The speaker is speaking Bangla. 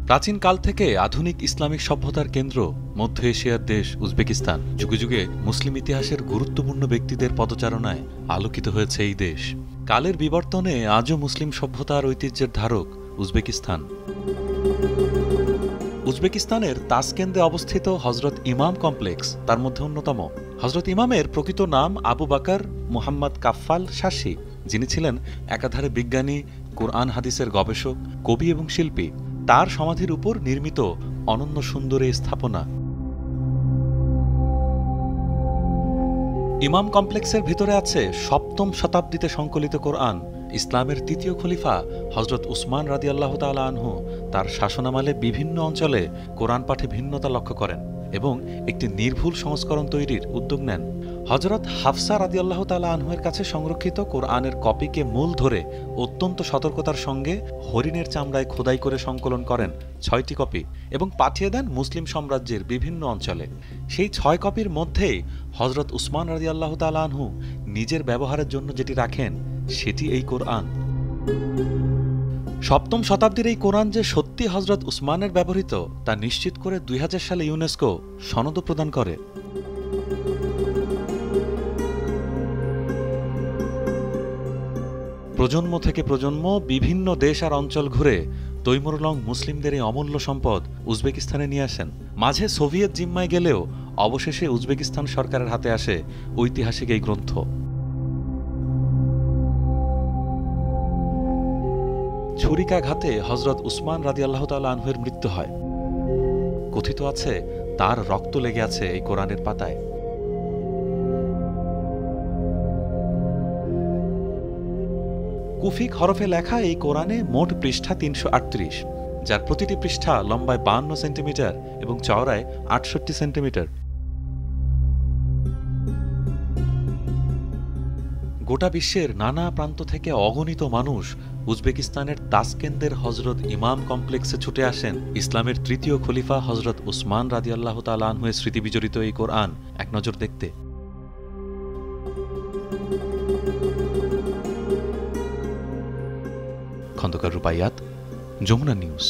প্রাচীনকাল থেকে আধুনিক ইসলামিক সভ্যতার কেন্দ্র মধ্য এশিয়ার দেশ উজবেকিস্তান যুগে যুগে মুসলিম ইতিহাসের গুরুত্বপূর্ণ ব্যক্তিদের পদচারণায় আলোকিত হয়েছে এই দেশ। কালের বিবর্তনে আজও মুসলিম সভ্যতার ঐতিহ্যের ধারক উজবেকিস্তান। উজবেকিস্তানের তাসকেন্দে অবস্থিত হজরত ইমাম কমপ্লেক্স তার মধ্যে অন্যতম। হজরত ইমামের প্রকৃত নাম আবু বাকার মুহাম্মদ কাফফাল শাসি, যিনি ছিলেন একাধারে বিজ্ঞানী, কুরআন হাদিসের গবেষক, কবি এবং শিল্পী। তার সমাধির উপর নির্মিত অনন্য সুন্দর এই স্থাপনা। ইমাম কমপ্লেক্সের ভিতরে আছে সপ্তম শতাব্দীতে সংকলিত কোরআন। ইসলামের তৃতীয় খলিফা হজরত উসমান রাদিয়াল্লাহু তাআলা আনহু তার শাসনামলে বিভিন্ন অঞ্চলে কোরআন পাঠে ভিন্নতা লক্ষ্য করেন এবং একটি নির্ভুল সংস্করণ তৈরির উদ্যোগ নেন। হজরত হাফসা রাদিয়াল্লাহু তাআলা আনহুয়ের কাছে সংরক্ষিত কোরআনের কপিকে মূল ধরে অত্যন্ত সতর্কতার সঙ্গে হরিণের চামড়ায় খোদাই করে সংকলন করেন ৬টি কপি এবং পাঠিয়ে দেন মুসলিম সাম্রাজ্যের বিভিন্ন অঞ্চলে। সেই ৬ কপির মধ্যেই হজরত উসমান রাদিয়াল্লাহু তাআলা আনহু নিজের ব্যবহারের জন্য যেটি রাখেন সেটি এই কোরআন। সপ্তম শতাব্দীর এই কোরআন যে সত্যি হজরত উসমানের ব্যবহৃত তা নিশ্চিত করে ২০০০ সালে ইউনেস্কো সনদ প্রদান করে। প্রজন্ম থেকে প্রজন্ম বিভিন্ন দেশ আর অঞ্চল ঘুরে তৈমুরলং মুসলিমদের এই অমূল্য সম্পদ উজবেকিস্তানে নিয়ে আসেন। মাঝে সোভিয়েত জিম্মায় গেলেও অবশেষে উজবেকিস্তান সরকারের হাতে আসে ঐতিহাসিক এই গ্রন্থ। ছুরিকাঘাতে হজরত উসমান রাদিয়াল্লাহু তাআলা আনহুর মৃত্যু হয়। কথিত আছে তার রক্ত লেগে আছে এই কোরআনের পাতায়। কুফিক হরফে লেখা এই কোরআনে মোট পৃষ্ঠা ৩৩৮, যার প্রতিটি পৃষ্ঠা লম্বায় ৫২ সেন্টিমিটার এবং চওড়ায় ৬৮ সেন্টিমিটার। গোটা বিশ্বের নানা প্রান্ত থেকে অগণিত মানুষ উজবেকিস্তানের তাসকেন্দের হজরত ইমাম কমপ্লেক্সে ছুটে আসেন ইসলামের তৃতীয় খলিফা হজরত উসমান রাদিয়াল্লাহু তাআলা আনহুর স্মৃতি বিজড়িত এই কোরআন এক নজর দেখতে। খন্দকার রুবাইয়াত, যমুনা নিউজ।